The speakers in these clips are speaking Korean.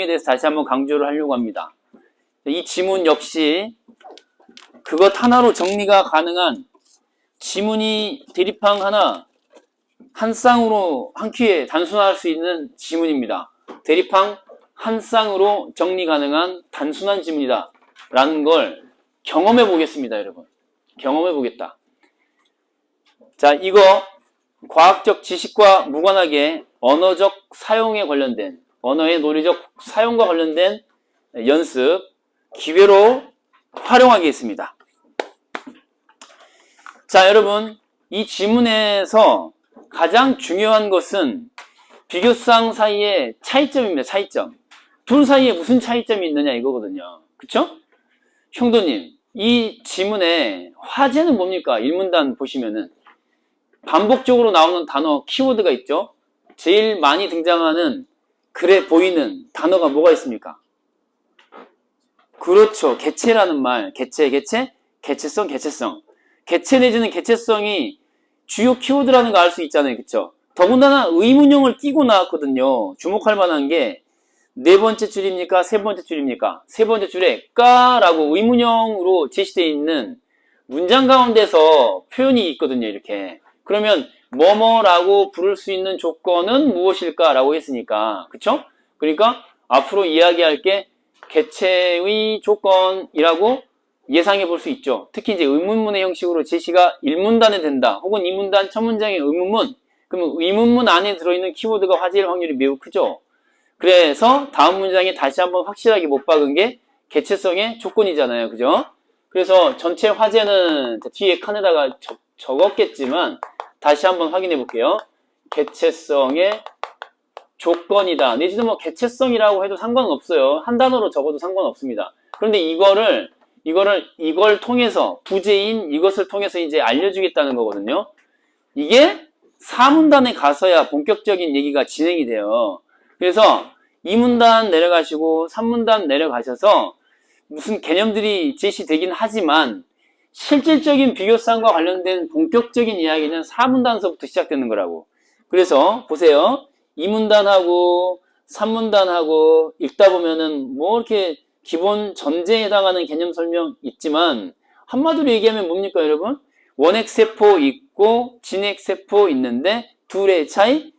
에 대해서 다시 한번 강조를 하려고 합니다. 이 지문 역시 그것 하나로 정리가 가능한 지문이 대립항 하나 한 쌍으로 한 큐에 단순화할 수 있는 지문입니다. 대립항 한 쌍으로 정리 가능한 단순한 지문이다 라는 걸 경험해 보겠습니다. 여러분, 경험해 보겠다. 자, 이거 과학적 지식과 무관하게 언어적 사용에 관련된, 언어의 논리적 사용과 관련된 연습 기회로 활용하겠습니다. 자, 여러분, 이 지문에서 가장 중요한 것은 비교쌍 사이의 차이점입니다. 차이점. 둘 사이에 무슨 차이점이 있느냐 이거거든요. 그쵸? 형도님, 이 지문의 화제는 뭡니까? 일문단 보시면은 반복적으로 나오는 단어, 키워드가 있죠? 제일 많이 등장하는 글에 보이는 단어가 뭐가 있습니까? 그렇죠. 개체라는 말. 개체, 개체성. 개체 내지는 개체성이 주요 키워드라는 거 알 수 있잖아요. 그쵸? 더군다나 의문형을 띄고 나왔거든요. 주목할 만한 게 네 번째 줄입니까? 세 번째 줄입니까? 세 번째 줄에 까라고 의문형으로 제시되어 있는 문장 가운데서 표현이 있거든요. 이렇게. 그러면 뭐뭐라고 부를 수 있는 조건은 무엇일까라고 했으니까. 그쵸? 그러니까 앞으로 이야기할 게 개체의 조건이라고 예상해 볼 수 있죠. 특히 이제 의문문의 형식으로 제시가 1문단에 된다. 혹은 2문단 첫 문장의 의문문. 그러면 의문문 안에 들어있는 키워드가 화제일 확률이 매우 크죠. 그래서 다음 문장에 다시 한번 확실하게 못 박은 게 개체성의 조건이잖아요. 그죠? 그래서 전체 화제는 뒤에 칸에다가 적었겠지만 다시 한번 확인해 볼게요. 개체성의 조건이다. 내지는 뭐 개체성이라고 해도 상관은 없어요. 한 단어로 적어도 상관없습니다. 그런데 이걸 통해서 부재인 이것을 통해서 이제 알려주겠다는 거거든요. 이게 4문단에 가서야 본격적인 얘기가 진행이 돼요. 그래서 2문단 내려가시고 3문단 내려가셔서 무슨 개념들이 제시되긴 하지만 실질적인 비교쌍과 관련된 본격적인 이야기는 4문단서부터 시작되는 거라고. 그래서 보세요. 2문단하고 3문단하고 읽다 보면은 뭐 이렇게 기본 전제에 해당하는 개념 설명 있지만 한마디로 얘기하면 뭡니까 여러분? 원핵세포 있고 진핵세포 있는데 둘의 차이?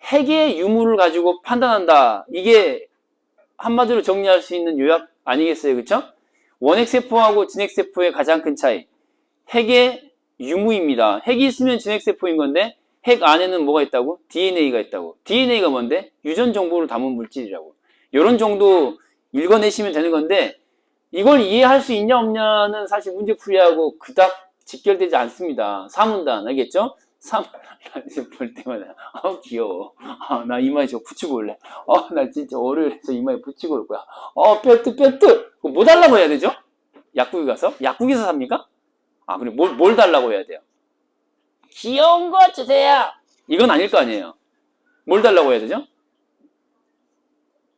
핵의 유무를 가지고 판단한다. 이게 한마디로 정리할 수 있는 요약 아니겠어요? 그쵸? 원핵세포하고 진핵세포의 가장 큰 차이. 핵의 유무입니다. 핵이 있으면 진핵세포인 건데 핵 안에는 뭐가 있다고? DNA가 있다고. DNA가 뭔데? 유전 정보를 담은 물질이라고. 이런 정도 읽어내시면 되는 건데 이걸 이해할 수 있냐 없냐는 사실 문제풀이하고 그닥 직결되지 않습니다. 3문단 알겠죠? 3 볼 때마다 귀여워. 나 이마에 저거 붙이고 올래. 나 진짜 월요일에서 이마에 붙이고 올 거야. 뼈트 뭐 달라고 해야 되죠? 약국에 가서? 약국에서 삽니까? 그래 뭘 달라고 해야 돼요? 귀여운 거 주세요. 이건 아닐 거 아니에요. 뭘 달라고 해야 되죠?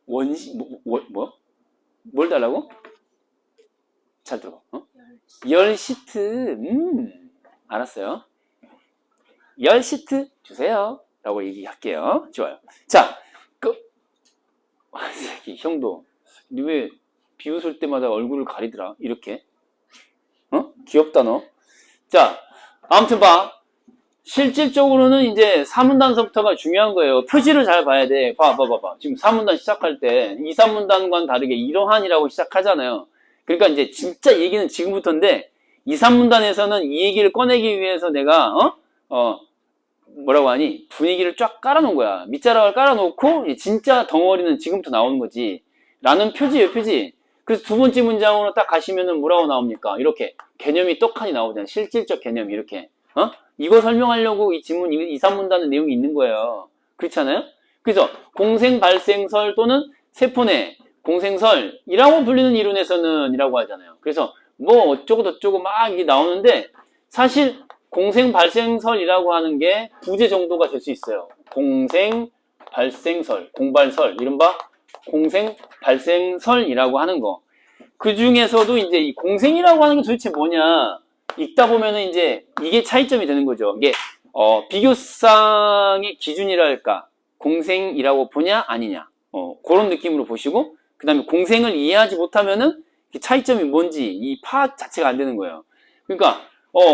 원시 뭘 달라고? 잘 들어. 열 시트. 알았어요. 10시트 주세요. 라고 얘기할게요. 좋아요. 자, 형도, 니 왜 비웃을 때마다 얼굴을 가리더라? 이렇게. 귀엽다, 너. 자, 아무튼 봐. 실질적으로는 이제 3문단서부터가 중요한 거예요. 표지를 잘 봐야 돼. 봐봐. 지금 3문단 시작할 때 2, 3문단과는 다르게 이러한이라고 시작하잖아요. 그러니까 이제 진짜 얘기는 지금부터인데 2, 3문단에서는 이 얘기를 꺼내기 위해서 내가 뭐라고 하니? 분위기를 쫙 깔아놓은 거야. 밑자락을 깔아놓고 진짜 덩어리는 지금부터 나오는 거지. 라는 표지예요, 표지. 그래서 두 번째 문장으로 딱 가시면은 뭐라고 나옵니까? 이렇게 개념이 떡하니 나오잖아요. 실질적 개념이 이렇게. 이거 설명하려고 이 지문 2, 3문단의 내용이 있는 거예요. 그렇잖아요? 그래서 공생발생설 또는 세포내 공생설이라고 불리는 이론에서는 이라고 하잖아요. 그래서 뭐 어쩌고 저쩌고 막 이게 나오는데 사실 공생발생설이라고 하는 게 부재 정도가 될 수 있어요. 공생발생설, 공발설, 이른바 공생발생설이라고 하는 거. 그 중에서도 이제 이 공생이라고 하는 게 도대체 뭐냐? 읽다 보면은 이제 이게 차이점이 되는 거죠. 이게 비교쌍의 기준이랄까? 공생이라고 보냐 아니냐? 그런 느낌으로 보시고, 그 다음에 공생을 이해하지 못하면은 차이점이 뭔지 이 파악 자체가 안 되는 거예요. 그러니까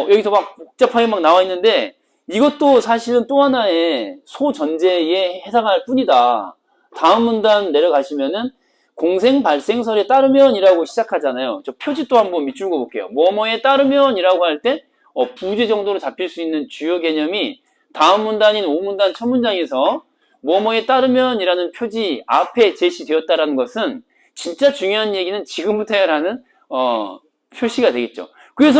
여기서 막 복잡하게 막 나와 있는데 이것도 사실은 또 하나의 소전제에 해당할 뿐이다. 다음 문단 내려가시면은 공생 발생설에 따르면이라고 시작하잖아요. 저 표지 또 한번 밑줄 그어 볼게요. 뭐뭐에 따르면이라고 할 때 부제 정도로 잡힐 수 있는 주요 개념이 다음 문단인 5문단 첫 문장에서 뭐뭐에 따르면이라는 표지 앞에 제시되었다라는 것은 진짜 중요한 얘기는 지금부터 해라는 표시가 되겠죠. 그래서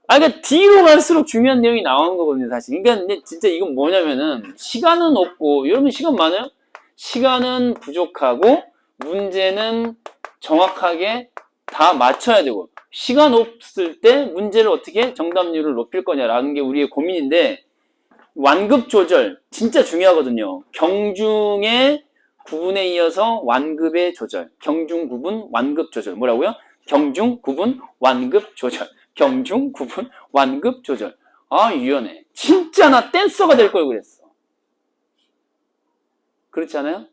그러니까 뒤로 갈수록 중요한 내용이 나오는 거거든요, 사실. 그러니까 진짜 이건 뭐냐면은 시간은 없고 여러분 시간 많아요? 시간은 부족하고 문제는 정확하게 다 맞춰야 되고 시간 없을 때 문제를 어떻게 정답률을 높일 거냐라는 게 우리의 고민인데 완급 조절 진짜 중요하거든요. 경중의 구분에 이어서 완급의 조절. 경중 구분 완급 조절. 뭐라고요? 경중 구분 완급 조절. 경중 구분 완급 조절. 아 유연해. 진짜 나 댄서가 될 걸 그랬어. 그렇지 않아요?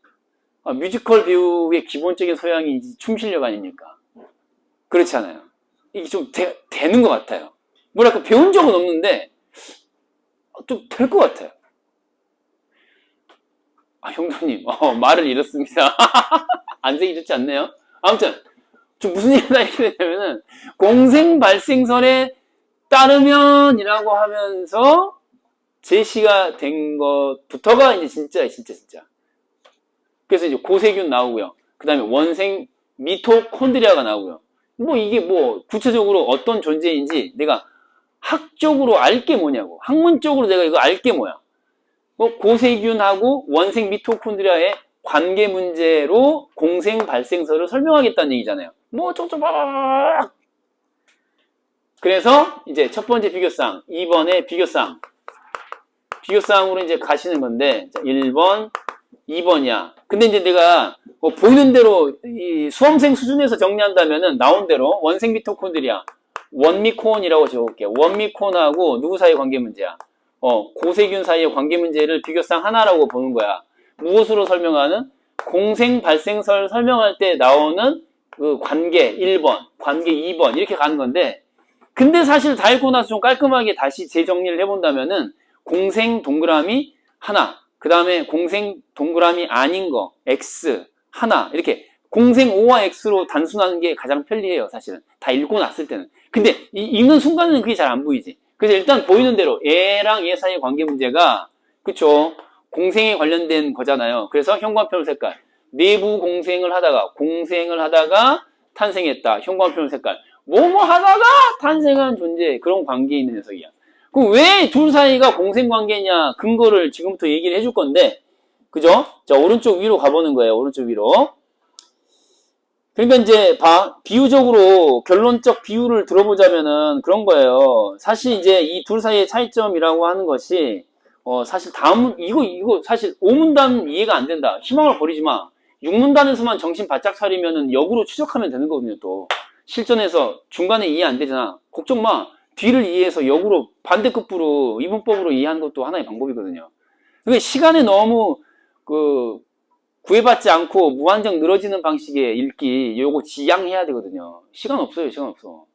뮤지컬 배우의 기본적인 소양이 춤 실력 아닙니까? 그렇지 않아요? 이게 좀 되는 것 같아요. 뭐랄까 배운 적은 없는데 좀 될 것 같아요. 형도님 말을 잃었습니다. 안색이 좋지 않네요. 아무튼 좀 무슨 얘기가 이렇게 되냐면은 공생 발생설에 따르면이라고 하면서 제시가 된 것부터가 이제 진짜. 그래서 이제 고세균 나오고요. 그 다음에 원생 미토콘드리아가 나오고요. 뭐 이게 뭐 구체적으로 어떤 존재인지 내가 학적으로 알 게 뭐냐고. 학문적으로 내가 이거 알 게 뭐야. 고세균하고 원생 미토콘드리아의 관계 문제로 공생 발생설을 설명하겠다는 얘기잖아요. 뭐 어쩌고 그래서 이제 첫 번째 비교사항, 2번의 비교사항. 비교사항으로 이제 가시는 건데 1번, 2번이야. 근데 이제 내가 보이는 대로 이 수험생 수준에서 정리한다면은 나온 대로 원생 미토콘드리아 원미콘이라고 적어볼게요. 원미콘하고 누구 사이의 관계 문제야? 고세균 사이의 관계 문제를 비교상 하나라고 보는 거야. 무엇으로 설명하는? 공생 발생설 설명할 때 나오는 그 관계 1번, 관계 2번 이렇게 가는 건데 근데 사실 다 읽고 나서 좀 깔끔하게 다시 재정리를 해본다면은 공생 동그라미 하나, 그 다음에 공생 동그라미 아닌 거 X 하나 이렇게 공생 O와 X로 단순하는 게 가장 편리해요. 사실은 다 읽고 났을 때는. 근데 읽는 순간에는 그게 잘 안 보이지. 그래서 일단 보이는 대로 얘랑 얘 사이의 관계 문제가 그쵸 공생에 관련된 거잖아요. 그래서 현관표현 색깔 내부 공생을 하다가 탄생했다. 현관표현 색깔 뭐뭐 하다가 탄생한 존재 그런 관계에 있는 녀석이야. 그럼 왜 둘 사이가 공생 관계냐 근거를 지금부터 얘기를 해줄 건데 그죠? 자 오른쪽 위로 가보는 거예요. 오른쪽 위로. 그러니까 이제 비유적으로 결론적 비유를 들어보자면은 그런 거예요. 사실 이제 이 둘 사이의 차이점이라고 하는 것이 사실 이거 사실 5문단 이해가 안 된다. 희망을 버리지 마. 6문단에서만 정신 바짝 차리면은 역으로 추적하면 되는 거거든요. 또 실전에서 중간에 이해 안 되잖아. 걱정 마. 뒤를 이해해서 역으로 반대급부로 이분법으로 이해하는 것도 하나의 방법이거든요. 그러니까 시간에 너무 구애받지 않고 무한정 늘어지는 방식의 읽기 요거 지양해야 되거든요. 시간 없어요. 시간 없어.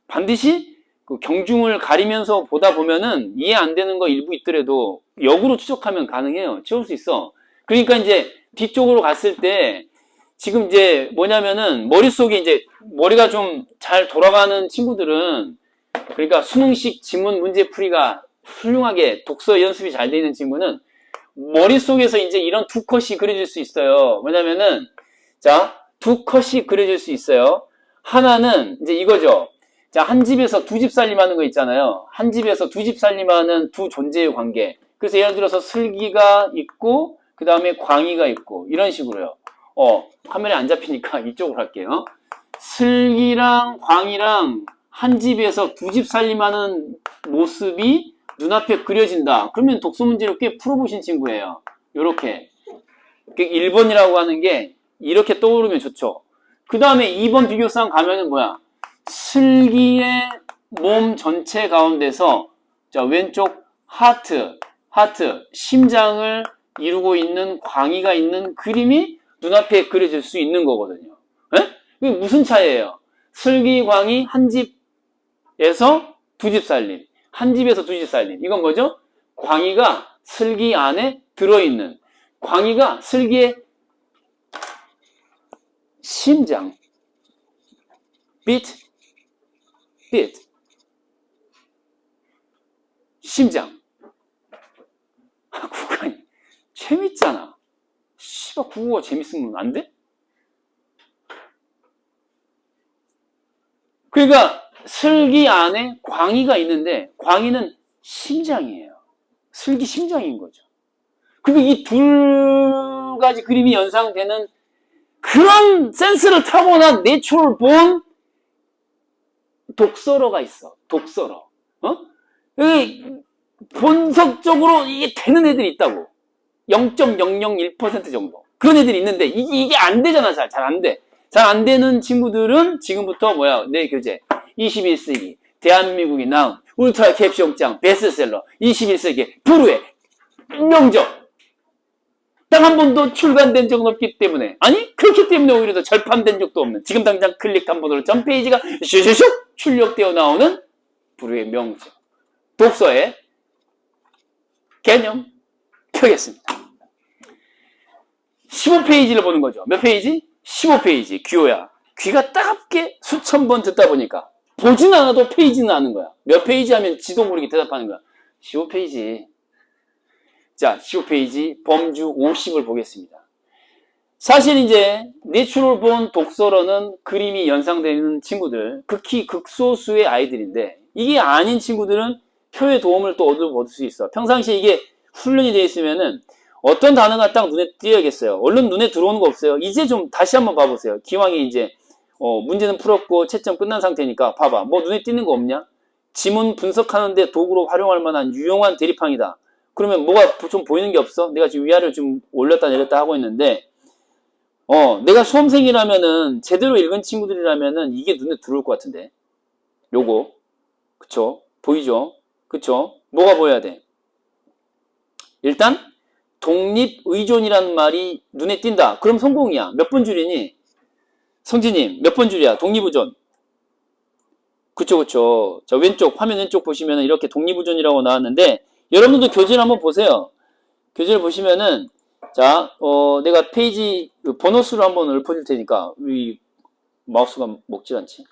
반드시 그 경중을 가리면서 보다 보면은 이해 안 되는 거 일부 있더라도 역으로 추적하면 가능해요. 채울 수 있어. 그러니까 이제 뒤쪽으로 갔을 때 지금 이제 뭐냐면은 머릿속에 이제 머리가 좀 잘 돌아가는 친구들은 그러니까 수능식 지문 문제풀이가 훌륭하게 독서 연습이 잘 되어 있는 친구는 머릿속에서 이제 이런 두 컷이 그려질 수 있어요. 뭐냐면은, 자, 두 컷이 그려질 수 있어요. 하나는 이제 이거죠. 자, 한 집에서 두 집 살림하는 거 있잖아요. 한 집에서 두 집 살림하는 두 존재의 관계. 그래서 예를 들어서 슬기가 있고, 그 다음에 광희가 있고, 이런 식으로요. 화면에 안 잡히니까 이쪽으로 할게요. 슬기랑 광희랑 한 집에서 두 집 살림하는 모습이 눈앞에 그려진다. 그러면 독서 문제를 꽤 풀어보신 친구예요. 요렇게. 1번이라고 하는 게 이렇게 떠오르면 좋죠. 그 다음에 2번 비교상 가면은 뭐야? 슬기의 몸 전체 가운데서 자 왼쪽 하트, 심장을 이루고 있는 광희가 있는 그림이 눈앞에 그려질 수 있는 거거든요. 예? 이게 무슨 차이예요? 슬기광이 한 집에서 두 집 살림, 한 집에서 두 집 살림. 이건 뭐죠? 광희가 슬기 안에 들어있는, 광희가 슬기의 심장, beat, 심장. 국어가 재밌잖아. 씨발, 국어가 재밌으면 안 돼? 그러니까 슬기 안에 광희가 있는데 광희는 심장이에요. 슬기 심장인 거죠. 그리고 이 둘 가지 그림이 연상되는 그런 센스를 타고난 내추럴 본 독서러가 있어. 독서러. 본성적으로 이게 되는 애들이 있다고. 0.001% 정도. 그런 애들이 있는데 이게 안 되잖아. 잘 안 돼. 잘 안 되는 친구들은 지금부터 내 교재 21세기 대한민국이 나온 울트라 캡숑장 베스트셀러 21세기 불후의 명작 딱 한 번도 출간된 적은 없기 때문에, 아니 그렇기 때문에 오히려 더 절판된 적도 없는, 지금 당장 클릭 한 번으로 전 페이지가 슉슉슉 출력되어 나오는 불후의 명작 독서의 개념 펴겠습니다. 15페이지를 보는 거죠. 몇 페이지? 15페이지. 귀호야. 귀가 따갑게 수천 번 듣다 보니까 보진 않아도 페이지는 아는 거야. 몇 페이지 하면 지도 모르게 대답하는 거야. 15페이지. 자, 15페이지 범주 50을 보겠습니다. 사실 이제 내추럴 본 독서로는 그림이 연상되는 친구들, 극히 극소수의 아이들인데 이게 아닌 친구들은 표의 도움을 또 얻을 수 있어. 평상시에 이게 훈련이 되어 있으면은 어떤 단어가 딱 눈에 띄어야겠어요. 얼른 눈에 들어오는 거 없어요. 이제 좀 다시 한번 봐보세요. 기왕에 이제 문제는 풀었고 채점 끝난 상태니까 봐봐. 뭐 눈에 띄는 거 없냐? 지문 분석하는데 도구로 활용할 만한 유용한 대립항이다. 그러면 뭐가 좀 보이는 게 없어? 내가 지금 위아래를 좀 올렸다 내렸다 하고 있는데 내가 수험생이라면은 제대로 읽은 친구들이라면은 이게 눈에 들어올 것 같은데. 요거. 그쵸? 보이죠? 그쵸? 뭐가 보여야 돼? 일단 독립의존이라는 말이 눈에 띈다. 그럼 성공이야. 몇 번 줄이니? 성진님, 몇 번 줄이야? 독립의존. 그쵸. 저 왼쪽, 화면 왼쪽 보시면 이렇게 독립의존이라고 나왔는데, 여러분들도 교재를 한번 보세요. 교재를 보시면은, 자, 내가 페이지 번호 수를 한번 읊어줄 테니까, 이 마우스가 먹질 않지.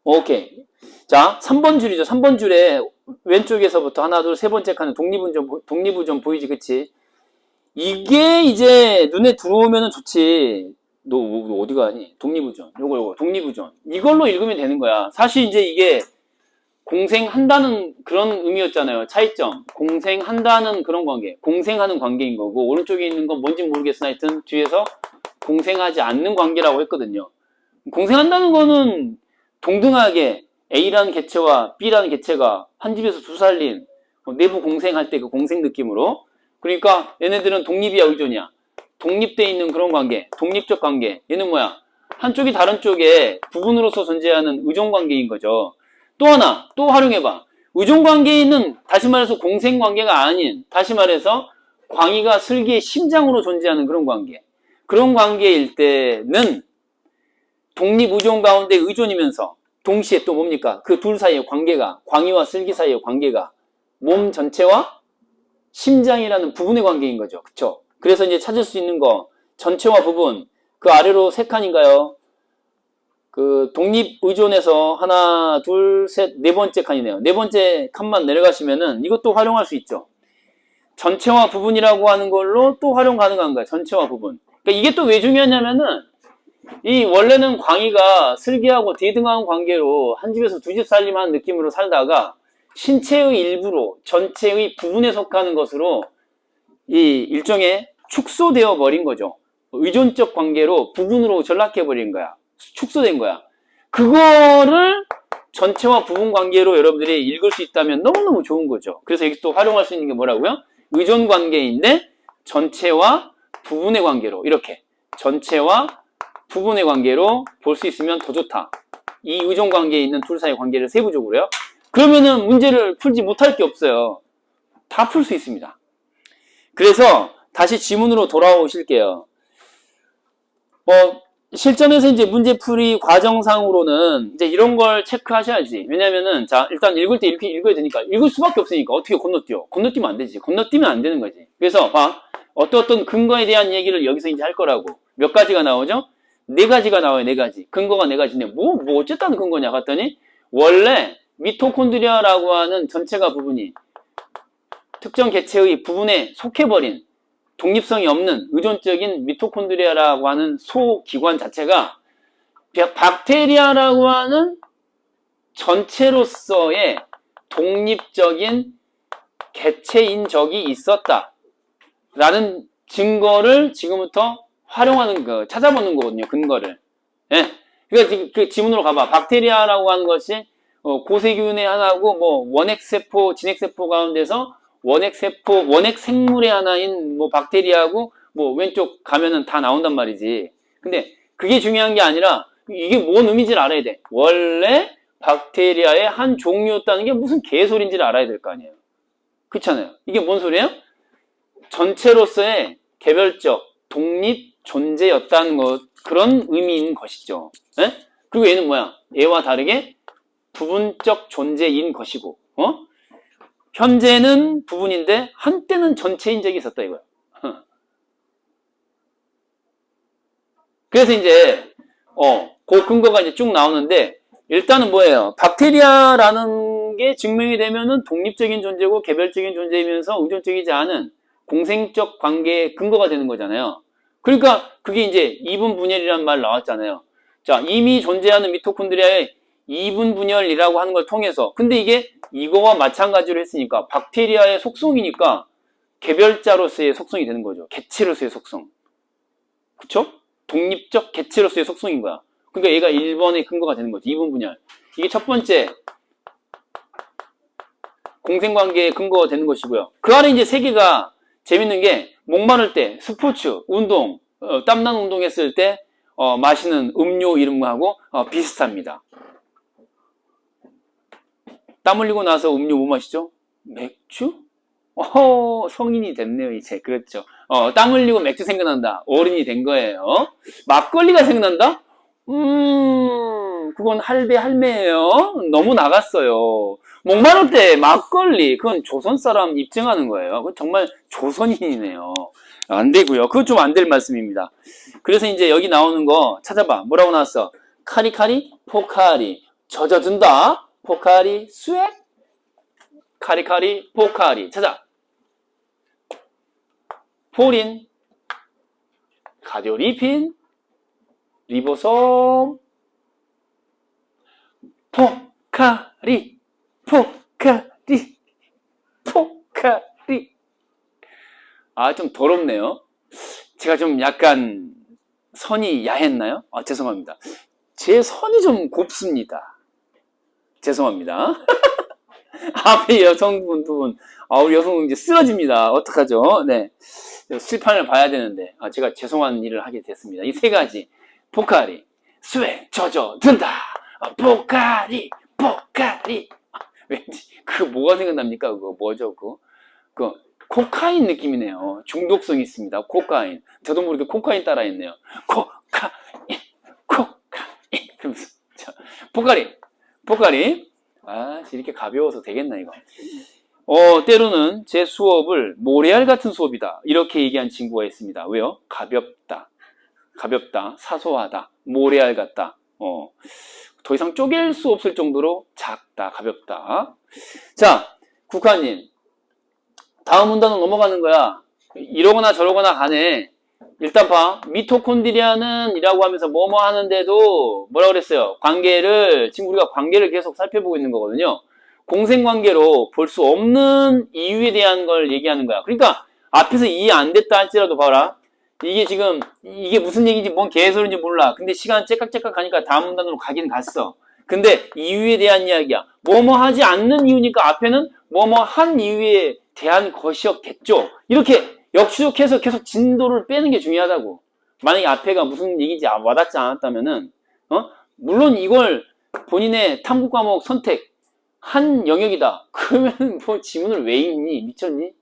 오케이. 자, 3번 줄이죠. 3번 줄에 왼쪽에서부터 하나, 둘, 세 번째 칸은 독립의존 보이지, 그치? 이게 이제 눈에 들어오면은 좋지. 너 어디 가니? 독립의존. 요거, 독립의존. 이걸로 읽으면 되는 거야. 사실 이제 이게 공생한다는 그런 의미였잖아요. 차이점. 공생한다는 그런 관계. 공생하는 관계인 거고, 오른쪽에 있는 건 뭔지 모르겠으나 하여튼 뒤에서 공생하지 않는 관계라고 했거든요. 공생한다는 거는 동등하게 A라는 개체와 B라는 개체가 한 집에서 두 살림, 내부 공생할 때 그 공생 느낌으로. 그러니까 얘네들은 독립이야, 의존이야? 독립되어 있는 그런 관계, 독립적 관계. 얘는 뭐야? 한쪽이 다른 쪽에 부분으로서 존재하는 의존 관계인 거죠. 또 하나, 또 활용해봐. 의존 관계에 있는, 다시 말해서 공생 관계가 아닌, 다시 말해서 광희가 슬기의 심장으로 존재하는 그런 관계. 그런 관계일 때는 독립의존 가운데 의존이면서 동시에 또 뭡니까? 그 둘 사이의 관계가, 광희와 슬기 사이의 관계가 몸 전체와 심장이라는 부분의 관계인 거죠. 그쵸? 그래서 이제 찾을 수 있는 거, 전체와 부분, 그 아래로 세 칸인가요? 그 독립의존에서 하나, 둘, 셋, 네 번째 칸이네요. 네 번째 칸만 내려가시면은 이것도 활용할 수 있죠. 전체와 부분이라고 하는 걸로 또 활용 가능한 거야. 전체와 부분. 그러니까 이게 또 왜 중요하냐면은 이 원래는 광희가 슬기하고 대등한 관계로 한 집에서 두 집 살림하는 느낌으로 살다가 신체의 일부로 전체의 부분에 속하는 것으로 이 일종의 축소되어 버린 거죠. 의존적 관계로 부분으로 전락해 버린 거야. 축소된 거야. 그거를 전체와 부분 관계로 여러분들이 읽을 수 있다면 너무너무 좋은 거죠. 그래서 여기 또 활용할 수 있는 게 뭐라고요? 의존 관계인데 전체와 부분의 관계로, 이렇게 전체와 부분의 관계로 볼 수 있으면 더 좋다. 이 의존 관계에 있는 둘 사이의 관계를 세부적으로요. 그러면은 문제를 풀지 못할 게 없어요. 다 풀 수 있습니다. 그래서 다시 지문으로 돌아오실게요. 실전에서 이제 문제풀이 과정상으로는 이제 이런 걸 체크하셔야지. 왜냐면은, 자, 일단 읽을 때 이렇게 읽어야 되니까, 읽을 수밖에 없으니까, 어떻게 건너뛰어? 건너뛰면 안 되지. 건너뛰면 안 되는 거지. 그래서, 봐. 어떤 근거에 대한 얘기를 여기서 이제 할 거라고. 몇 가지가 나오죠? 네 가지가 나와요, 네 가지. 근거가 네 가지인데, 어쨌다는 근거냐? 갔더니, 원래, 미토콘드리아라고 하는 전체가 부분이, 특정 개체의 부분에 속해버린, 독립성이 없는 의존적인 미토콘드리아라고 하는 소기관 자체가 박테리아라고 하는 전체로서의 독립적인 개체인 적이 있었다 라는 증거를 지금부터 활용하는 거, 찾아보는 거거든요. 근거를. 예. 그러니까 그 지문으로 가봐. 박테리아라고 하는 것이 고세균의 하나고 뭐 원핵세포, 진핵세포 가운데서 원핵세포, 원핵생물의 하나인 뭐 박테리아하고 뭐 왼쪽 가면은 다 나온단 말이지. 근데 그게 중요한 게 아니라 이게 뭔 의미인지를 알아야 돼. 원래 박테리아의 한 종류였다는 게 무슨 개소리인지를 알아야 될 거 아니에요. 그렇잖아요. 이게 뭔 소리예요? 전체로서의 개별적 독립 존재였다는 것, 그런 의미인 것이죠. 예? 그리고 얘는 뭐야? 얘와 다르게 부분적 존재인 것이고, 현재는 부분인데 한때는 전체인 적이 있었다 이거야. 그래서 이제 그 근거가 이제 쭉 나오는데, 일단은 뭐예요? 박테리아라는 게 증명이 되면은 독립적인 존재고 개별적인 존재이면서 의존적이지 않은 공생적 관계의 근거가 되는 거잖아요. 그러니까 그게 이제 이분 분열이라는 말 나왔잖아요. 자, 이미 존재하는 미토콘드리아의 이분 분열이라고 하는 걸 통해서, 근데 이게 이거와 마찬가지로 했으니까 박테리아의 속성이니까 개별자로서의 속성이 되는 거죠. 개체로서의 속성. 그쵸? 독립적 개체로서의 속성인 거야. 그러니까 얘가 1번의 근거가 되는 거지. 이분 분열. 이게 첫 번째 공생관계의 근거가 되는 것이고요. 그 안에 이제 세 개가 재밌는 게, 목마를 때, 스포츠, 운동, 땀난 운동했을 때 마시는 음료 이름하고 비슷합니다. 땀 흘리고 나서 음료 뭐 마시죠? 맥주? 성인이 됐네요, 이제. 그렇죠. 땀 흘리고 맥주 생각난다. 어른이 된 거예요. 막걸리가 생각난다? 그건 할배, 할매예요. 너무 나갔어요. 목마를 때 막걸리, 그건 조선 사람 입증하는 거예요. 그건 정말 조선인이네요. 안 되고요. 그건 좀 안 될 말씀입니다. 그래서 이제 여기 나오는 거 찾아봐. 뭐라고 나왔어? 카리카리, 포카리. 젖어준다. 포카리, 스웩. 카리카리, 포카리. 찾아. 포린, 가디오리핀, 리보솜, 포카리, 포카리, 포카리. 좀 더럽네요. 제가 좀 약간 선이 야했나요? 죄송합니다. 제 선이 좀 곱습니다. 죄송합니다. 앞에 여성분 두 분, 우리 여성분 이제 쓰러집니다. 어떡하죠? 네. 실판을 봐야 되는데, 제가 죄송한 일을 하게 됐습니다. 이 세 가지. 포카리, 스웩, 젖어든다. 포카리, 포카리. 왠지, 뭐가 생각납니까? 그거, 뭐죠? 코카인 느낌이네요. 중독성이 있습니다. 코카인. 저도 모르게 코카인 따라했네요. 코카인, 코카인. 그러면서, 자, 포카리. 이렇게 가벼워서 되겠나, 이거. 때로는 제 수업을 모래알 같은 수업이다. 이렇게 얘기한 친구가 있습니다. 왜요? 가볍다, 사소하다, 모래알 같다. 더 이상 쪼갤 수 없을 정도로 작다, 가볍다. 자, 국화님. 다음 문단으로 넘어가는 거야. 이러거나 저러거나 간에, 일단 봐. 미토콘드리아는 이라고 하면서 뭐뭐 하는데도 뭐라 그랬어요? 지금 우리가 관계를 계속 살펴보고 있는 거거든요. 공생관계로 볼 수 없는 이유에 대한 걸 얘기하는 거야. 그러니까 앞에서 이해 안 됐다 할지라도 봐라. 이게 무슨 얘기인지 뭔 개소리인지 몰라. 근데 시간 째깍째깍 가니까 다음 문단으로 가긴 갔어. 근데 이유에 대한 이야기야. 뭐뭐 하지 않는 이유니까 앞에는 뭐뭐 한 이유에 대한 것이었겠죠. 이렇게 역추적해서 계속 진도를 빼는 게 중요하다고. 만약에 앞에가 무슨 얘기인지 와닿지 않았다면은, 물론 이걸 본인의 탐구 과목 선택한 영역이다. 그러면 뭐 지문을 왜 읽니? 미쳤니?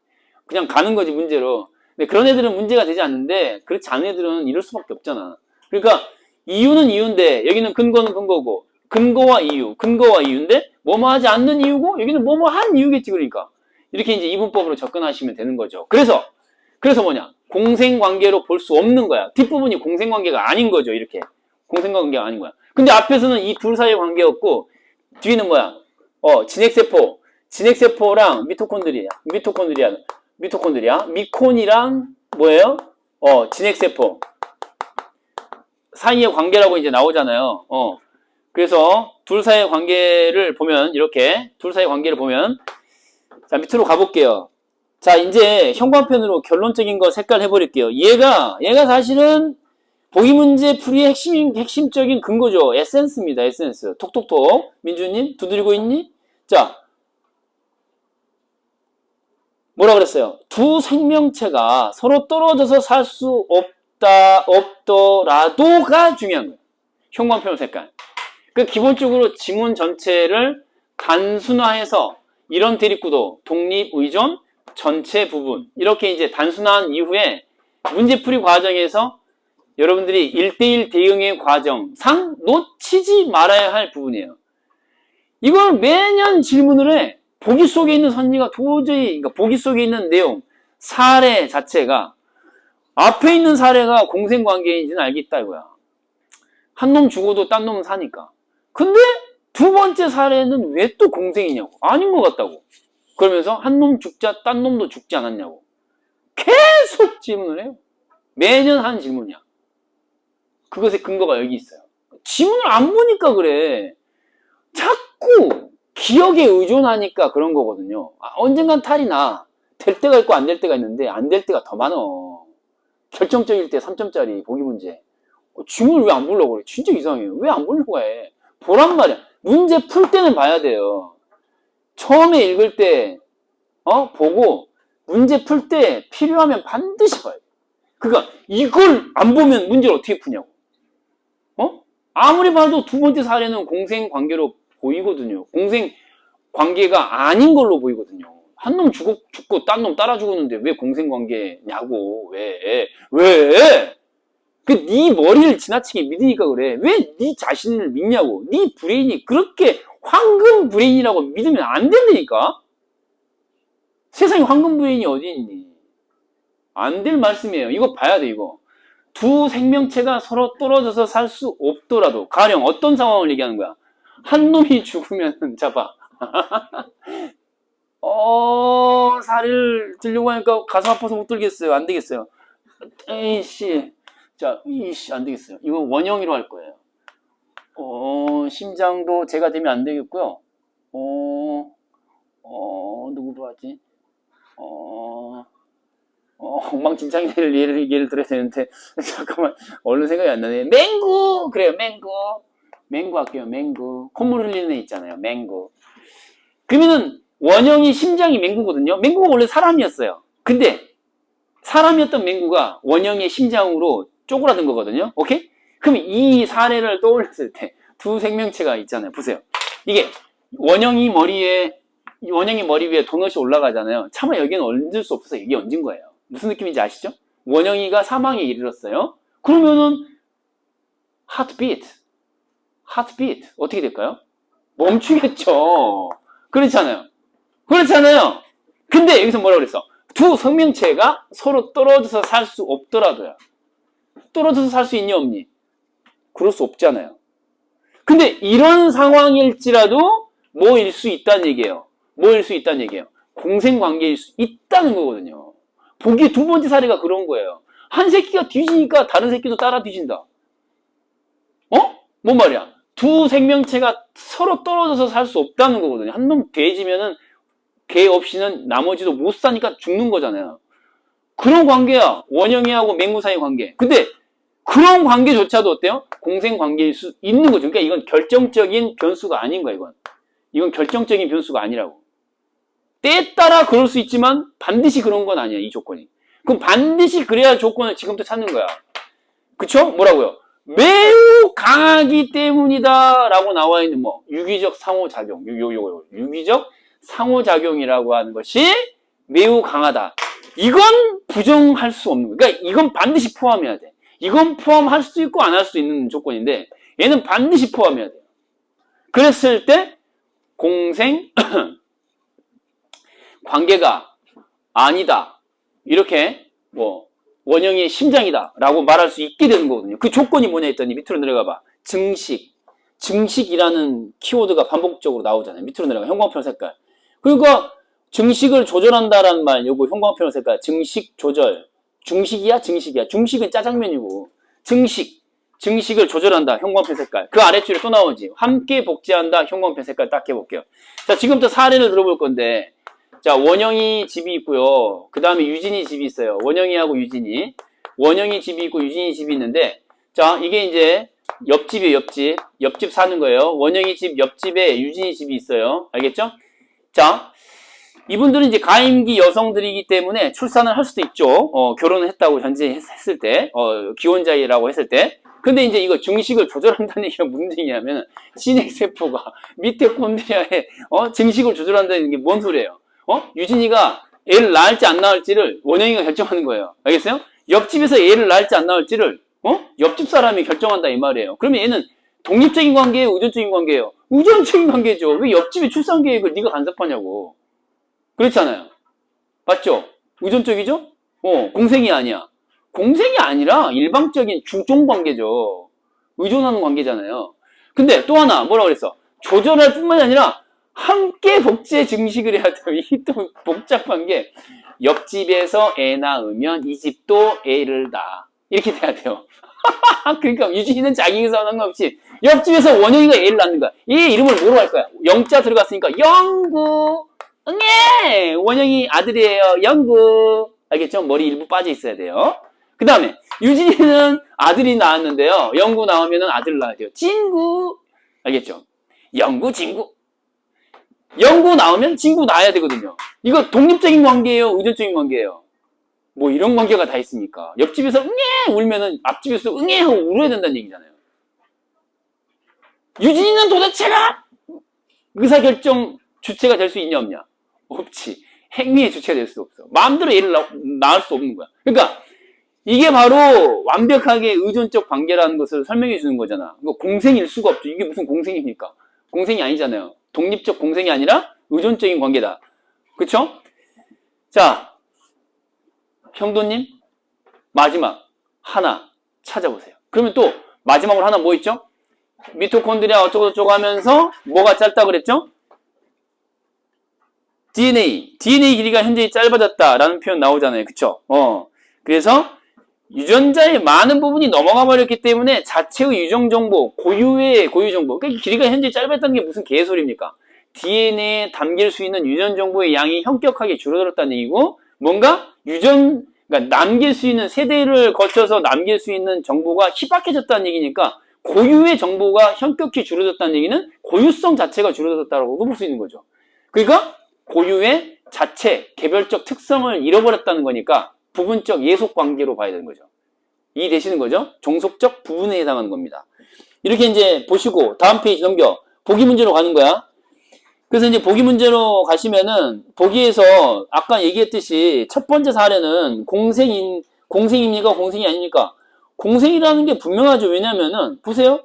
그냥 가는 거지, 문제로. 근데 그런 애들은 문제가 되지 않는데, 그렇지 않은 애들은 이럴 수밖에 없잖아. 그러니까 이유는 이유인데 여기는 근거는 근거고 근거와 이유인데 뭐뭐 하지 않는 이유고 여기는 뭐뭐 한 이유겠지. 그러니까 이렇게 이제 이분법으로 접근하시면 되는 거죠. 그래서 뭐냐? 공생관계로 볼 수 없는 거야. 뒷부분이 공생관계가 아닌 거죠. 이렇게 공생관계가 아닌 거야. 근데 앞에서는 이 둘 사이의 관계였고 뒤는 뭐야? 진핵세포랑 미토콘드리아, 미콘이랑 뭐예요? 진핵세포 사이의 관계라고 이제 나오잖아요. 그래서 둘 사이의 관계를 보면 이렇게 둘 사이의 관계를 보면 자 밑으로 가볼게요. 자 이제 현관편으로 결론적인 거 색깔 해버릴게요. 얘가 사실은 보기 문제 풀이의 핵심적인 근거죠. 에센스입니다. 에센스. 톡톡톡. 민주님 두드리고 있니? 자 뭐라 그랬어요? 두 생명체가 서로 떨어져서 살 수 없더라도가 중요한 거예요. 현관편 색깔. 그 기본적으로 지문 전체를 단순화해서 이런 대립구도, 독립, 의존, 전체 부분 이렇게 이제 단순화한 이후에 문제풀이 과정에서 여러분들이 1대1 대응의 과정상 놓치지 말아야 할 부분이에요. 이걸 매년 질문을 해. 보기 속에 있는 선리가 도저히, 그러니까 보기 속에 있는 내용, 사례 자체가 앞에 있는 사례가 공생관계인지는 알겠다 이거야. 한 놈 죽어도 딴 놈은 사니까. 근데 두 번째 사례는 왜 또 공생이냐고. 아닌 것 같다고. 그러면서 한 놈 죽자 딴 놈도 죽지 않았냐고. 계속 질문을 해요. 매년 하는 질문이야. 그것의 근거가 여기 있어요. 지문을 안 보니까 그래. 자꾸 기억에 의존하니까 그런 거거든요. 언젠간 탈이 나. 될 때가 있고 안 될 때가 있는데 안 될 때가 더 많어. 결정적일 때 3점짜리 보기 문제. 지문을 왜 안 보려고 그래? 진짜 이상해요. 왜 안 보려고 해? 보란 말이야. 문제 풀 때는 봐야 돼요. 처음에 읽을 때 보고 문제 풀 때 필요하면 반드시 봐야 돼. 그러니까 이걸 안 보면 문제를 어떻게 푸냐고. 아무리 봐도 두 번째 사례는 공생관계로 보이거든요. 공생관계가 아닌 걸로 보이거든요. 한 놈 죽고 딴 놈 따라 죽었는데 왜 공생관계냐고. 왜? 네 머리를 지나치게 믿으니까 그래. 왜 네 자신을 믿냐고. 네 브레인이 그렇게 황금 브레인이라고 믿으면 안 된다니까. 세상에 황금 브레인이 어디 있니? 안 될 말씀이에요. 이거 봐야 돼. 이거. 두 생명체가 서로 떨어져서 살 수 없더라도 가령 어떤 상황을 얘기하는 거야? 한 놈이 죽으면 잡아. 사리를 들려고 하니까 가슴 아파서 못 들겠어요. 안 되겠어요. 안 되겠어요. 이거 원형이로 할 거예요. 심장도 제가 되면 안 되겠고요. 누구로 하지? 엉망진창인 예를 들어야 되는데, 잠깐만, 얼른 생각이 안 나네. 맹구! 그래요, 맹구 할게요, 맹구. 콧물 흘리는 애 있잖아요, 맹구. 그러면은, 원형이 심장이 맹구거든요. 맹구가 원래 사람이었어요. 근데, 사람이었던 맹구가 원형의 심장으로 쪼그라든 거거든요. 오케이? 그럼 이 사례를 떠올렸을 때, 두 생명체가 있잖아요. 보세요. 이게, 원형이 머리 위에 도넛이 올라가잖아요. 차마 여기는 얹을 수 없어서 여기 얹은 거예요. 무슨 느낌인지 아시죠? 원영이가 사망에 이르렀어요. 그러면은 하트비트 어떻게 될까요? 멈추겠죠. 그렇잖아요. 근데 여기서 뭐라고 그랬어? 두 생명체가 서로 떨어져서 살 수 없더라도요. 떨어져서 살 수 있니 없니? 그럴 수 없잖아요. 근데 이런 상황일지라도 뭐일 수 있다는 얘기예요. 공생관계일 수 있다는 거거든요. 보기에 두 번째 사례가 그런 거예요. 한 새끼가 뒤지니까 다른 새끼도 따라 뒤진다. 뭔 말이야? 두 생명체가 서로 떨어져서 살 수 없다는 거거든요. 한 놈 돼지면은 개 없이는 나머지도 못 사니까 죽는 거잖아요. 그런 관계야. 원형이하고 맹구 사이 관계. 근데 그런 관계조차도 어때요? 공생관계일 수 있는 거죠. 그러니까 이건 결정적인 변수가 아닌 거야, 이건 결정적인 변수가 아니라고. 때에 따라 그럴 수 있지만 반드시 그런 건 아니야, 이 조건이. 그럼 반드시 그래야 조건을 지금부터 찾는 거야. 그쵸? 뭐라고요? 매우 강하기 때문이다 라고 나와 있는 유기적 상호작용. 유기적 상호작용이라고 하는 것이 매우 강하다. 이건 부정할 수 없는 거야. 그러니까 이건 반드시 포함해야 돼. 이건 포함할 수 있고 안 할 수 있는 조건인데 얘는 반드시 포함해야 돼요. 그랬을 때 공생 관계가 아니다. 이렇게 뭐 원형의 심장이다 라고 말할 수 있게 되는 거거든요. 그 조건이 뭐냐 했더니 밑으로 내려가 봐. 증식. 증식이라는 키워드가 반복적으로 나오잖아요. 밑으로 내려가. 형광펜 색깔. 그러니까 증식을 조절한다라는 말, 요거 형광펜 색깔. 증식 조절. 중식이야? 증식이야? 중식은 짜장면이고. 증식을 조절한다. 형광펜 색깔. 그 아랫줄에 또 나오지. 함께 복제한다. 형광펜 색깔 딱 해볼게요. 자, 지금부터 사례를 들어볼 건데, 자, 원영이 집이 있고요. 그 다음에 유진이 집이 있어요. 원영이하고 유진이. 원영이 집이 있고 유진이 집이 있는데, 자, 이게 이제 옆집이에요, 옆집. 옆집 사는 거예요. 원영이 집 옆집에 유진이 집이 있어요. 알겠죠? 자, 이분들은 이제 가임기 여성들이기 때문에 출산을 할 수도 있죠. 결혼을 했다고 전제했을 때, 기혼자이라고 했을 때. 근데 이제 이거 증식을 조절한다는 얘기가 무슨 얘기냐면, 신핵세포가 미토콘드리아에, 증식을 조절한다는 게 뭔 소리예요? 유진이가 애를 낳을지 안 낳을지를 원영이가 결정하는 거예요. 알겠어요? 옆집에서 애를 낳을지 안 낳을지를, 옆집 사람이 결정한다 이 말이에요. 그러면 얘는 독립적인 관계예요? 의존적인 관계예요? 의존적인 관계죠. 왜 옆집의 출산 계획을 네가 간섭하냐고. 그렇잖아요. 맞죠? 의존적이죠? 공생이 아니야. 공생이 아니라 일방적인 주종 관계죠. 의존하는 관계잖아요. 근데 또 하나 뭐라고 그랬어? 조절할 뿐만이 아니라 함께 복제 증식을 해야 돼요. 이게 또 복잡한 게 옆집에서 애 낳으면 이 집도 애를 낳아. 이렇게 돼야 돼요. 그러니까 유진이는 자기에서 상관없이 옆집에서 원영이가 애를 낳는 거야. 이 이름을 뭐로 할 거야? 영자 들어갔으니까 영구. 응애! 원영이 아들이에요. 영구. 알겠죠? 머리 일부 빠져 있어야 돼요. 그 다음에 유진이는 아들이 낳았는데요. 영구 나오면 아들을 낳아야 돼요. 진구. 알겠죠? 영구, 진구. 영구 나오면 친구 낳아야 되거든요. 이거 독립적인 관계예요? 의존적인 관계예요? 뭐 이런 관계가 다 있으니까. 옆집에서 응애 울면은 앞집에서 응애 하고 울어야 된다는 얘기잖아요. 유진이는 도대체가 의사결정 주체가 될 수 있냐 없냐? 없지. 행위의 주체가 될 수 없어. 마음대로 애를 낳을 수 없는 거야. 그러니까 이게 바로 완벽하게 의존적 관계라는 것을 설명해 주는 거잖아. 이거 공생일 수가 없죠. 이게 무슨 공생입니까? 공생이 아니잖아요. 독립적 공생이 아니라 의존적인 관계다. 그쵸? 자, 형도님, 마지막 하나 찾아보세요. 그러면 또 마지막으로 하나 뭐 있죠? 미토콘드리아 어쩌고저쩌고 하면서 뭐가 짧다 그랬죠? DNA 길이가 현재 짧아졌다라는 표현 나오잖아요. 그쵸? 그래서 유전자의 많은 부분이 넘어가 버렸기 때문에 자체의 유전 정보, 고유의 고유 정보, 그러니까 길이가 현재 짧았다는 게 무슨 개소리입니까? DNA에 담길 수 있는 유전 정보의 양이 현격하게 줄어들었다는 얘기고, 뭔가 그러니까 남길 수 있는 세대를 거쳐서 남길 수 있는 정보가 희박해졌다는 얘기니까 고유의 정보가 현격히 줄어들었다는 얘기는 고유성 자체가 줄어들었다고 볼 수 있는 거죠. 그러니까 고유의 자체, 개별적 특성을 잃어버렸다는 거니까 부분적 예속 관계로 봐야 되는 거죠. 이해되시는 거죠? 종속적 부분에 해당하는 겁니다. 이렇게 이제 보시고 다음 페이지 넘겨. 보기 문제로 가는 거야. 그래서 이제 보기 문제로 가시면은 보기에서 아까 얘기했듯이 첫 번째 사례는 공생입니까? 공생이 아닙니까? 공생이라는 게 분명하죠. 왜냐면은 보세요.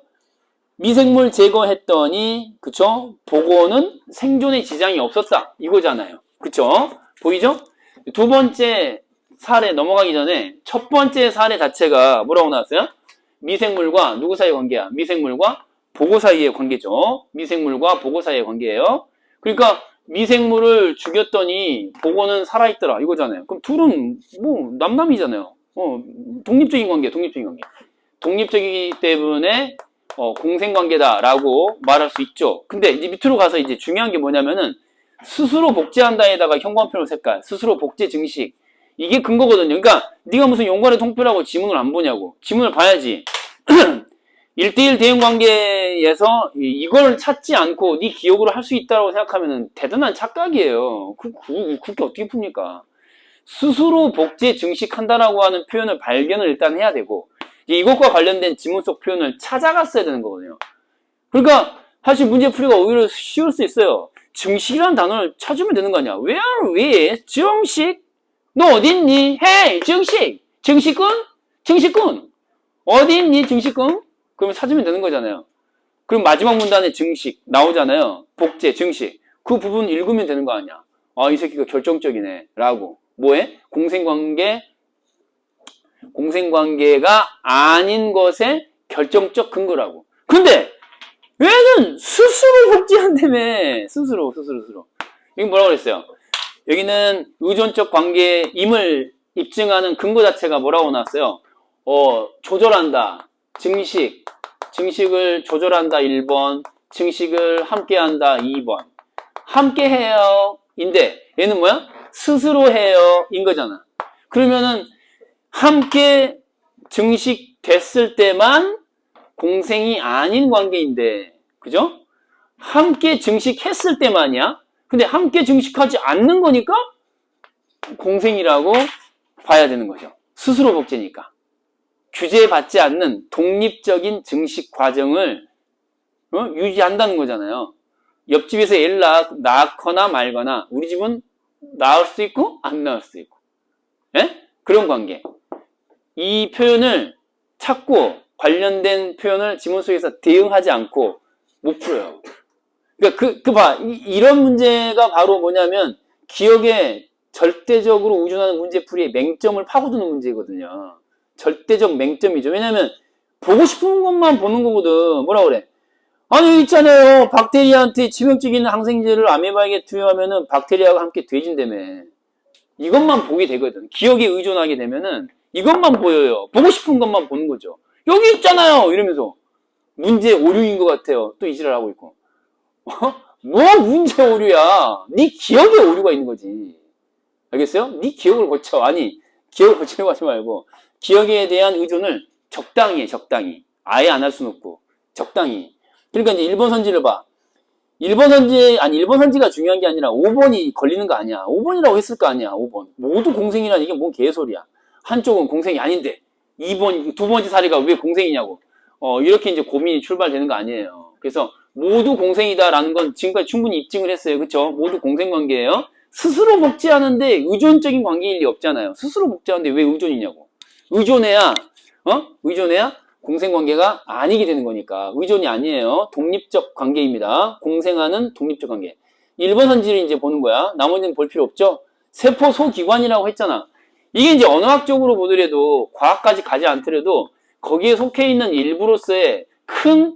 미생물 제거했더니 그쵸? 보고는 생존에 지장이 없었다. 이거잖아요. 그쵸? 보이죠? 두 번째 사례 넘어가기 전에 첫 번째 사례 자체가 뭐라고 나왔어요? 미생물과 누구 사이의 관계야? 미생물과 보고 사이의 관계죠. 미생물과 보고 사이의 관계예요. 그러니까 미생물을 죽였더니 보고는 살아있더라. 이거잖아요. 그럼 둘은 뭐 남남이잖아요. 독립적인 관계, 독립적인 관계. 독립적이기 때문에 공생관계다라고 말할 수 있죠. 근데 이제 밑으로 가서 이제 중요한 게 뭐냐면은 스스로 복제한다에다가 형광펜으로 색깔, 스스로 복제 증식. 이게 근거거든요. 그러니까 네가 무슨 용관의 통폐라고 지문을 안 보냐고. 지문을 봐야지. 1대1 대응 관계에서 이걸 찾지 않고 네 기억으로 할 수 있다고 생각하면 대단한 착각이에요. 그게 어떻게 풉니까? 스스로 복제 증식한다라고 하는 표현을 발견을 일단 해야 되고 이것과 관련된 지문 속 표현을 찾아갔어야 되는 거거든요. 그러니까 사실 문제 풀이가 오히려 쉬울 수 있어요. 증식이라는 단어를 찾으면 되는 거 아니야. Where is 증식? 너 어딨니? Hey, 증식! 증식군? 증식군! 어디 있니 증식금? 그러면 찾으면 되는 거잖아요. 그럼 마지막 문단에 증식 나오잖아요. 복제, 증식. 그 부분 읽으면 되는 거 아니야. 아, 이 새끼가 결정적이네. 라고. 뭐해? 공생관계가 아닌 것의 결정적 근거라고. 근데 얘는 스스로 복제한다며. 스스로. 여기 뭐라고 그랬어요? 여기는 의존적 관계임을 입증하는 근거 자체가 뭐라고 나왔어요? 조절한다. 증식을 조절한다 1번, 증식을 함께한다 2번. 함께해요 인데 얘는 뭐야? 스스로 해요 인 거잖아. 그러면은 함께 증식됐을 때만 공생이 아닌 관계인데, 그죠? 함께 증식했을 때만이야. 근데 함께 증식하지 않는 거니까 공생이라고 봐야 되는 거죠. 스스로 복제니까. 규제받지 않는 독립적인 증식 과정을 유지한다는 거잖아요. 옆집에서 애를 낳거나 말거나 우리 집은 낳을 수 있고 안 낳을 수 있고, 예? 그런 관계. 이 표현을 찾고 관련된 표현을 지문 속에서 대응하지 않고 못 풀어요. 그러니까 이런 문제가 바로 뭐냐면 기억에 절대적으로 의존하는 문제풀이의 맹점을 파고드는 문제거든요. 절대적 맹점이죠. 왜냐면 보고 싶은 것만 보는 거거든. 뭐라 그래? 아니 있잖아요. 박테리아한테 치명적인 항생제를 아메바에게 투여하면은 박테리아가 함께 돼진다며. 이것만 보게 되거든. 기억에 의존하게 되면은 이것만 보여요. 보고 싶은 것만 보는 거죠. 여기 있잖아요. 이러면서 문제 오류인 것 같아요. 또 이지랄 하고 있고. 뭐 문제 오류야? 네 기억에 오류가 있는 거지. 알겠어요? 네 기억을 고쳐. 아니 기억을 고치려고 하지 말고 기억에 대한 의존을 적당히 해. 적당히. 아예 안 할 수는 없고 적당히. 그러니까 이제 1번 선지를 봐. 1번 선지가 중요한 게 아니라 5번이 걸리는 거 아니야. 5번이라고 했을 거 아니야. 5번. 모두 공생이라는 이게 뭔 개소리야. 한쪽은 공생이 아닌데 2번, 두 번째 사례가 왜 공생이냐고. 이렇게 이제 고민이 출발되는 거 아니에요. 그래서 모두 공생이다라는 건 지금까지 충분히 입증을 했어요. 그쵸? 모두 공생관계예요. 스스로 복제하는데 의존적인 관계일 리 없잖아요. 스스로 복제하는데 왜 의존이냐고. 의존해야 공생관계가 아니게 되는 거니까. 의존이 아니에요. 독립적 관계입니다. 공생하는 독립적 관계. 1번 선지를 이제 보는 거야. 나머지는 볼 필요 없죠? 세포 소기관이라고 했잖아. 이게 이제 언어학적으로 보더라도 과학까지 가지 않더라도 거기에 속해 있는 일부로서의 큰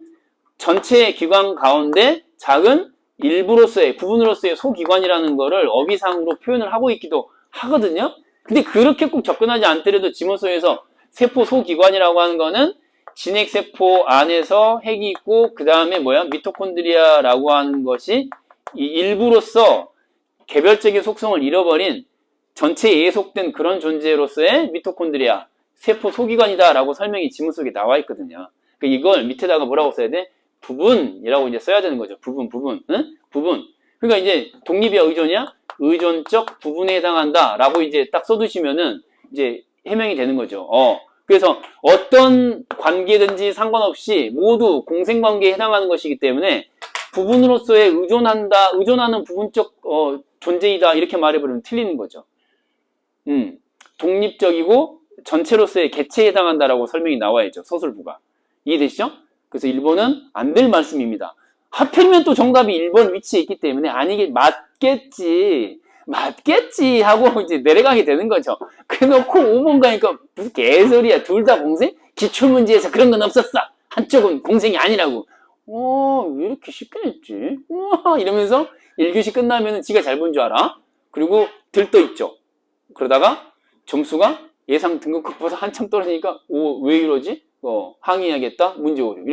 전체 기관 가운데 작은 일부로서의 부분으로서의 소기관이라는 거를 어휘상으로 표현을 하고 있기도 하거든요. 근데 그렇게 꼭 접근하지 않더라도 지문서에서 세포 소기관이라고 하는 거는 진핵세포 안에서 핵이 있고 그 다음에 미토콘드리아라고 하는 것이 이 일부로서 개별적인 속성을 잃어버린 전체에 속된 그런 존재로서의 미토콘드리아, 세포 소기관이다라고 설명이 지문 속에 나와 있거든요. 그러니까 이걸 밑에다가 뭐라고 써야 돼? 부분이라고 이제 써야 되는 거죠. 부분. 응? 부분. 그러니까 이제 독립이야, 의존이야? 의존적 부분에 해당한다라고 이제 딱 써두시면은 이제 해명이 되는 거죠. 그래서 어떤 관계든지 상관없이 모두 공생관계에 해당하는 것이기 때문에 부분으로서의 의존하는 부분적 존재이다 이렇게 말해버리면 틀리는 거죠. 독립적이고 전체로서의 개체에 해당한다라고 설명이 나와야죠. 서술부가. 이해되시죠? 그래서 1번은 안 될 말씀입니다. 하필이면 또 정답이 1번 위치에 있기 때문에 맞겠지 하고 이제 내려가게 되는 거죠. 그래놓고 5번 가니까 무슨 개소리야. 둘 다 공생? 기출문제에서 그런 건 없었어. 한쪽은 공생이 아니라고. 왜 이렇게 쉽게 냈지? 이러면서 1교시 끝나면 지가 잘 본 줄 알아. 그리고 들떠있죠. 그러다가 점수가 예상 등급급보다 한참 떨어지니까 왜 이러지? 항의해야겠다. 문제 오류.